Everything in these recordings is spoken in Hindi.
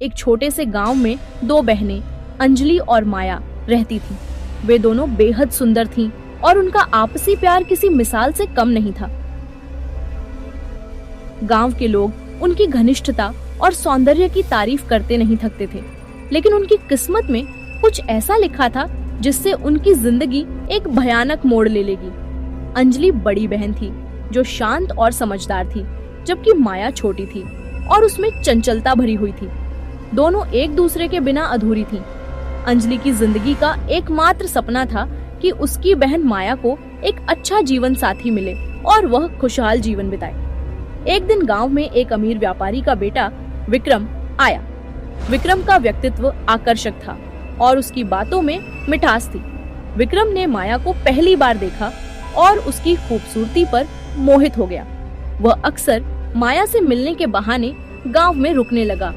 एक छोटे से गांव में दो बहनें अंजलि और माया रहती थीं। वे दोनों बेहद सुंदर थीं और उनका आपसी प्यार किसी मिसाल से कम नहीं था। गांव के लोग उनकी घनिष्ठता और सौंदर्य की तारीफ करते नहीं थकते थे, लेकिन उनकी किस्मत में कुछ ऐसा लिखा था जिससे उनकी जिंदगी एक भयानक मोड़ ले लेगी। अंजलि बड़ी बहन थी जो शांत और समझदार थी, जबकि माया छोटी थी और उसमें चंचलता भरी हुई थी। दोनों एक दूसरे के बिना अधूरी थीं। अंजलि की जिंदगी का एकमात्र सपना था कि उसकी बहन माया को एक अच्छा जीवन साथी मिले और वह खुशहाल जीवन बिताए। एक दिन गांव में एक अमीर व्यापारी का बेटा विक्रम आया। विक्रम का व्यक्तित्व आकर्षक था और उसकी बातों में मिठास थी। विक्रम ने माया को पहली बार देखा और उसकी खूबसूरती पर मोहित हो गया। वह अक्सर माया से मिलने के बहाने गांव में रुकने लगा।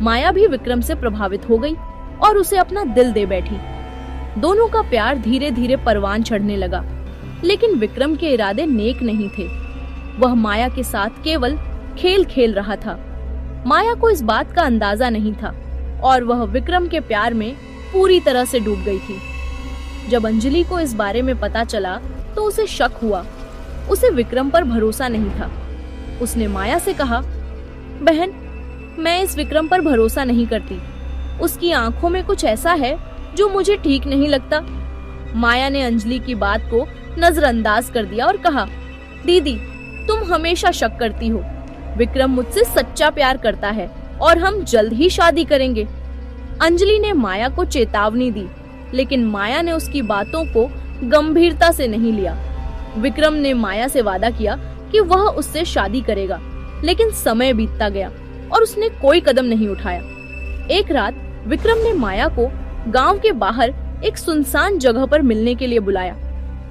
माया भी विक्रम से प्रभावित हो गई और उसे अपना दिल दे बैठी। दोनों का प्यार धीरे धीरे परवान चढ़ने लगा, लेकिन विक्रम के इरादे नेक नहीं थे। वह माया के साथ केवल खेल खेल रहा था। माया को इस बात का अंदाजा नहीं था और वह विक्रम के प्यार में पूरी तरह से डूब गई थी। जब अंजलि को इस बारे में पता चला तो उसे शक हुआ। उसे विक्रम पर भरोसा नहीं था। उसने माया से कहा, बहन, मैं इस विक्रम पर भरोसा नहीं करती। उसकी आंखों में कुछ ऐसा है जो मुझे ठीक नहीं लगता। माया ने अंजलि की बात को नजरअंदाज कर दिया और कहा, दीदी, तुम हमेशा शक करती हो। विक्रम मुझसे सच्चा प्यार करता है और हम जल्द ही शादी करेंगे। अंजलि ने माया को चेतावनी दी, लेकिन माया ने उसकी बातों को गंभीरता से नहीं लिया। विक्रम ने माया से वादा किया कि वह उससे शादी करेगा, लेकिन समय बीतता गया और उसने कोई कदम नहीं उठाया। एक रात विक्रम ने माया को गांव के बाहर एक सुनसान जगह पर मिलने के लिए बुलाया।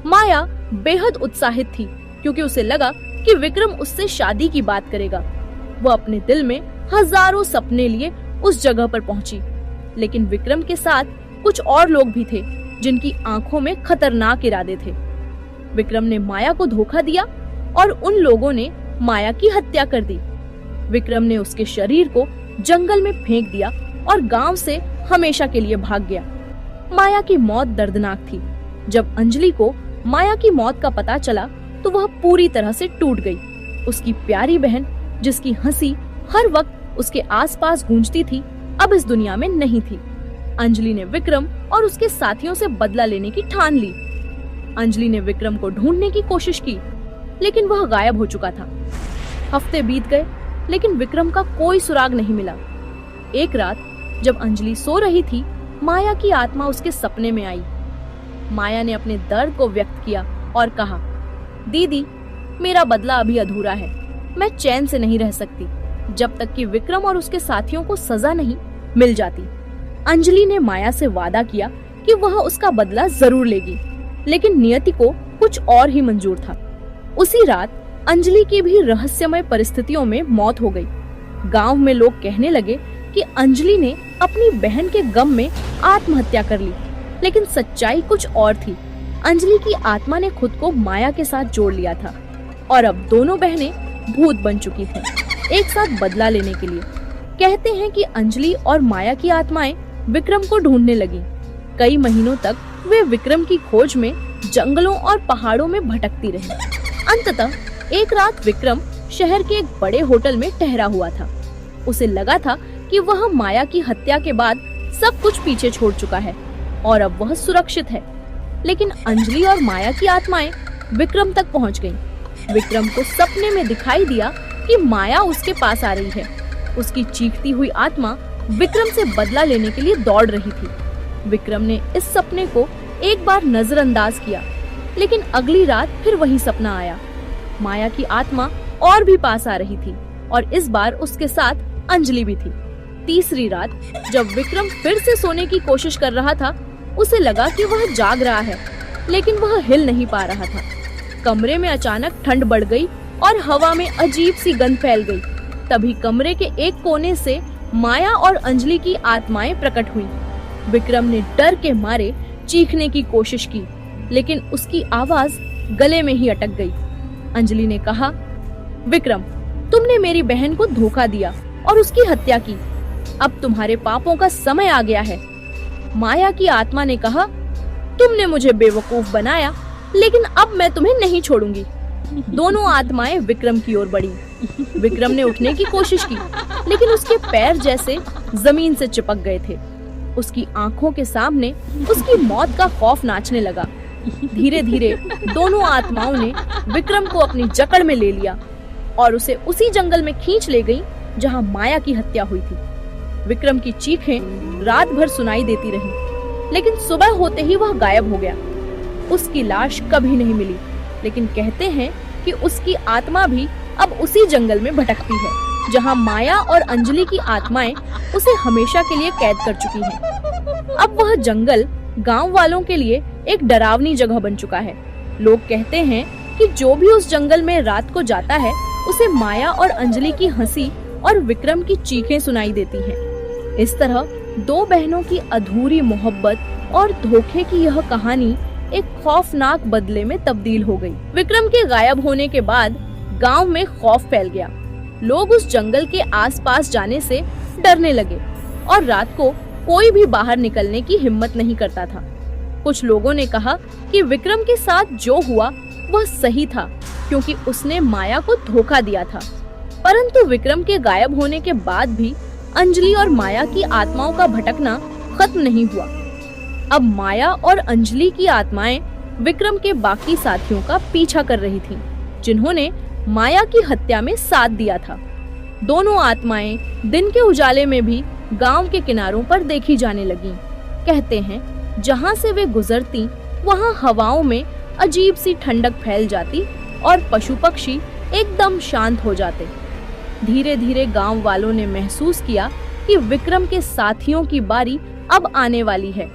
माया बेहद उत्साहित थी क्योंकि उसे लगा कि विक्रम उससे शादी की बात करेगा। वह अपने दिल में हजारों सपने लिए उस जगह पर पहुंची, लेकिन विक्रम के साथ कुछ और लोग भी थे जिनकी आंखों में खतरनाक इरादे थे। विक्रम ने माया को धोखा दिया और उन लोगों ने माया की हत्या कर दी। विक्रम ने उसके शरीर को जंगल में फेंक दिया और गांव से हमेशा के लिए भाग गया। माया की मौत दर्दनाक थी। जब अंजलि को माया की मौत का पता चला तो वह पूरी तरह से टूट गई। उसकी प्यारी बहन, जिसकी हंसी हर वक्त उसके आसपास गूंजती थी, अब इस दुनिया में नहीं थी। अंजलि ने विक्रम और उसके साथियों से बदला लेने की ठान ली। अंजलि ने विक्रम को ढूंढने की कोशिश की, लेकिन वह गायब हो चुका था। हफ्ते बीत गए, लेकिन विक्रम का कोई सुराग नहीं मिला। एक रात जब अंजलि सो रही थी, माया की आत्मा उसके सपने में आई। माया ने अपने दर्द को व्यक्त किया और कहा, दीदी, मेरा बदला अभी अधूरा है। मैं चैन से नहीं रह सकती जब तक कि विक्रम और उसके साथियों को सजा नहीं मिल जाती। अंजलि ने माया से वादा किया कि वह उसका बदला जरूर लेगी, लेकिन नियति को कुछ और ही मंजूर था। उसी रात अंजलि की भी रहस्यमय परिस्थितियों में मौत हो गई। गांव में लोग कहने लगे कि अंजलि ने अपनी बहन के गम में आत्महत्या कर ली, लेकिन सच्चाई कुछ और थी। अंजलि की आत्मा ने खुद को माया के साथ जोड़ लिया था और अब दोनों बहनें भूत बन चुकी थीं, एक साथ बदला लेने के लिए। कहते हैं कि अंजलि और माया की आत्माएं विक्रम को ढूंढने लगी। कई महीनों तक वे विक्रम की खोज में जंगलों और पहाड़ों में भटकती रही। अंततः एक रात विक्रम शहर के एक बड़े होटल में ठहरा हुआ था। उसे लगा था कि वह माया की हत्या के बाद सब कुछ पीछे छोड़ चुका है और अब वह सुरक्षित है। लेकिन अंजलि और माया की आत्माएं विक्रम तक पहुंच गईं। विक्रम को सपने में दिखाई दिया कि माया उसके पास आ रही है। उसकी चीखती हुई आत्मा विक्रम से बदला लेने के लिए दौड़ रही थी। विक्रम ने इस सपने को एक बार नजरअंदाज किया, लेकिन अगली रात फिर वही सपना आया। माया की आत्मा और भी पास आ रही थी और इस बार उसके साथ अंजलि भी थी। तीसरी रात जब विक्रम फिर से सोने की कोशिश कर रहा था, उसे लगा कि वह जाग रहा है, लेकिन वह हिल नहीं पा रहा था। कमरे में अचानक ठंड बढ़ गई और हवा में अजीब सी गंध फैल गई। तभी कमरे के एक कोने से माया और अंजलि की आत्माएं प्रकट हुई। विक्रम ने डर के मारे चीखने की कोशिश की, लेकिन उसकी आवाज गले में ही अटक गई। अंजलि ने कहा, विक्रम, तुमने मेरी बहन को धोखा दिया और उसकी हत्या की। अब तुम्हारे पापों का समय आ गया है। माया की आत्मा ने कहा, तुमने मुझे बेवकूफ बनाया, लेकिन अब मैं तुम्हें नहीं छोड़ूंगी। दोनों आत्माएं विक्रम की ओर बढ़ी। विक्रम ने उठने की कोशिश की, लेकिन उसके पैर जैसे जमीन से चिपक गए थे। उसकी आंखों के सामने उसकी मौत का खौफ नाचने लगा। धीरे धीरे दोनों आत्माओं ने विक्रम को अपनी जकड़ में ले लिया और उसे उसी जंगल में खींच ले गई जहां माया की हत्या हुई थी। विक्रम की चीखें रात भर सुनाई देती रहीं, लेकिन सुबह होते ही वह गायब हो गया। उसकी लाश कभी नहीं मिली, लेकिन कहते हैं कि उसकी आत्मा भी अब उसी जंगल में भटकती है जहां माया और अंजलि की आत्माएं उसे हमेशा के लिए कैद कर चुकी हैं। अब वह जंगल गांव वालों के लिए एक डरावनी जगह बन चुका है। लोग कहते हैं कि जो भी उस जंगल में रात को जाता है उसे माया और अंजलि की हंसी और विक्रम की चीखें सुनाई देती हैं। इस तरह दो बहनों की अधूरी मोहब्बत और धोखे की यह कहानी एक खौफनाक बदले में तब्दील हो गई। विक्रम के गायब होने के बाद गांव में खौफ फैल गया। लोग उस जंगल के आसपास जाने से डरने लगे और रात को कोई भी बाहर निकलने की हिम्मत नहीं करता था। कुछ लोगों ने कहा कि विक्रम के साथ जो हुआ वह सही था, क्योंकि उसने माया को धोखा दिया था। परंतु विक्रम के गायब होने के बाद भी अंजलि और माया की आत्माओं का भटकना खत्म नहीं हुआ। अब माया और अंजलि की आत्माएं विक्रम के बाकी साथियों का पीछा कर रही थीं, जिन्होंने माया की हत्या में साथ दिया था। दोनों आत्माएं दिन के उजाले में भी गांव के किनारों पर देखी जाने लगीं। कहते हैं जहां से वे गुजरती वहां हवाओं में अजीब सी ठंडक फैल जाती और पशु पक्षी एकदम शांत हो जाते। धीरे धीरे गांव वालों ने महसूस किया कि विक्रम के साथियों की बारी अब आने वाली है।